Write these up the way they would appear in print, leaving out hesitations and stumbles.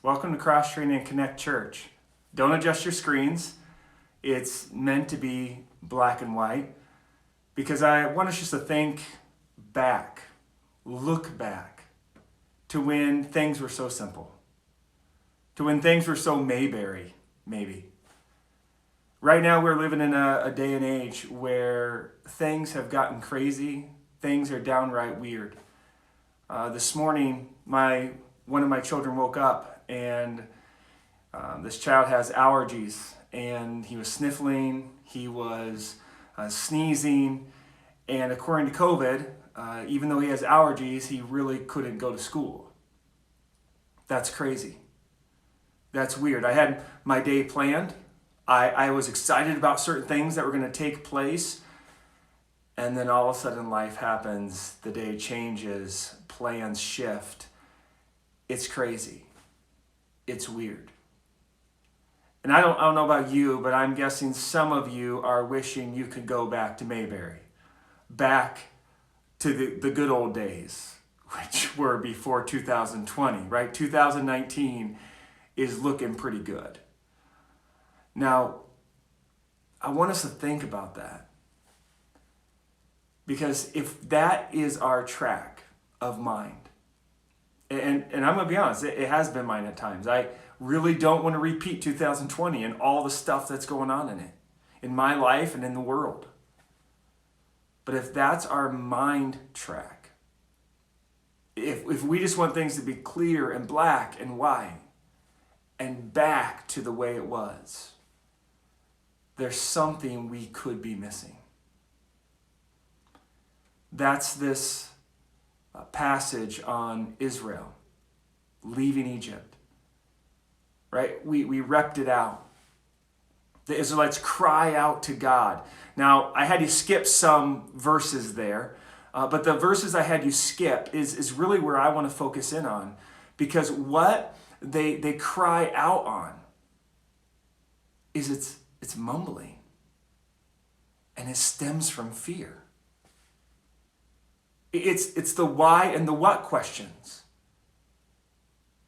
Welcome to Cross Training and Connect Church. Don't adjust your screens. It's meant to be black and white because I want us just to think back, look back to when things were so simple, to when things were so Mayberry, maybe. Right now we're living in a day and age where things have gotten crazy, things are downright weird. This morning, one of my children woke up and this child has allergies and he was sniffling, he was sneezing, and according to COVID, even though he has allergies, he really couldn't go to school. That's crazy. That's weird. I had my day planned. I was excited about certain things that were going to take place, and then all of a sudden life happens, the day changes, plans shift. It's crazy. It's weird. And I don't know about you, but I'm guessing some of you are wishing you could go back to Mayberry, back to the good old days, which were before 2020, right? 2019 is looking pretty good. Now, I want us to think about that. Because if that is our track of mind, and I'm going to be honest, it has been mine at times. I really don't want to repeat 2020 and all the stuff that's going on in it, in my life and in the world. But if that's our mind track, if we just want things to be clear and black and white and back to the way it was, there's something we could be missing. That's this passage on Israel leaving Egypt, right? We repped it out. The Israelites cry out to God. Now, I had you skip some verses there, but the verses I had you skip is really where I want to focus in on, because what they cry out on is it's mumbling, and it stems from fear. It's the why and the what questions.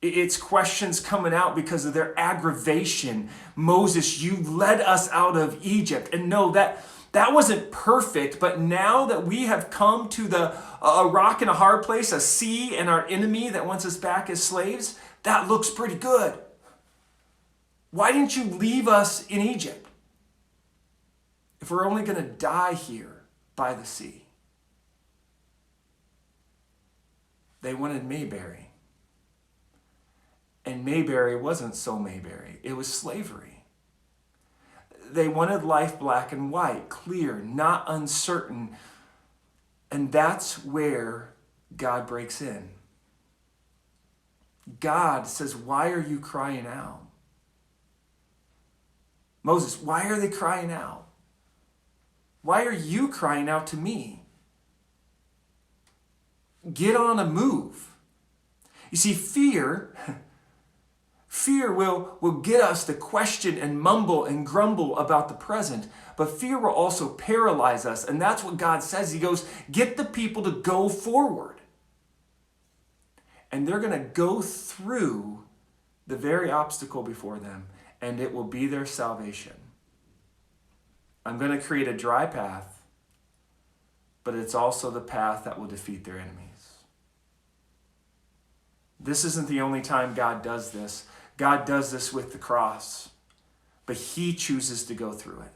It's questions coming out because of their aggravation. Moses, you led us out of Egypt. And no, that wasn't perfect, but now that we have come to a rock and a hard place, a sea and our enemy that wants us back as slaves, that looks pretty good. Why didn't you leave us in Egypt if we're only going to die here by the sea? They wanted Mayberry. And Mayberry wasn't so Mayberry. It was slavery. They wanted life black and white, clear, not uncertain. And that's where God breaks in. God says, why are you crying out? Moses, why are they crying out? Why are you crying out to me? Get on a move. You see, fear will get us to question and mumble and grumble about the present, but fear will also paralyze us. And that's what God says. He goes, get the people to go forward. And they're going to go through the very obstacle before them, and it will be their salvation. I'm going to create a dry path, but it's also the path that will defeat their enemies. This isn't the only time God does this. God does this with the cross, but he chooses to go through it.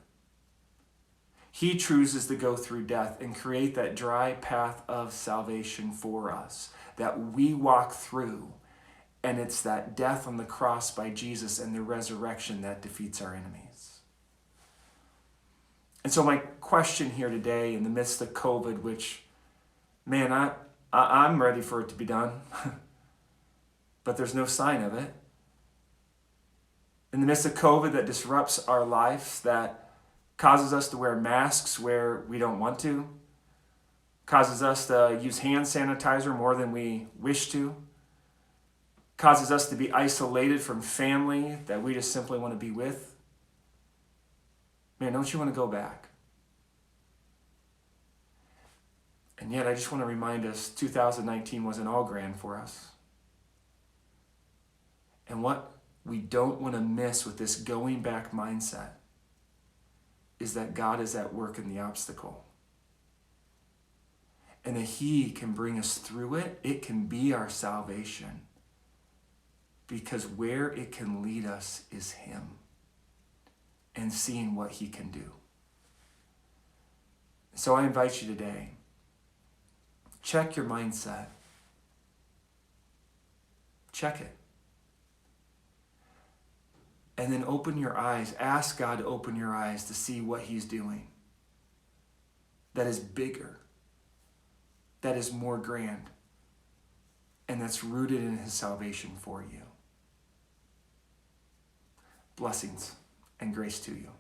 He chooses to go through death and create that dry path of salvation for us that we walk through, and it's that death on the cross by Jesus and the resurrection that defeats our enemies. And so my question here today, in the midst of COVID, which, man, I'm ready for it to be done, but there's no sign of it. In the midst of COVID that disrupts our lives, that causes us to wear masks where we don't want to, causes us to use hand sanitizer more than we wish to, causes us to be isolated from family that we just simply want to be with. Man, don't you want to go back? And yet I just want to remind us, 2019 wasn't all grand for us. And what we don't want to miss with this going back mindset is that God is at work in the obstacle. And that he can bring us through it. It can be our salvation. Because where it can lead us is him. And seeing what he can do. So I invite you today, check your mindset. Check it. And then open your eyes. Ask God to open your eyes to see what he's doing. That is bigger. That is more grand. And that's rooted in his salvation for you. Blessings and grace to you.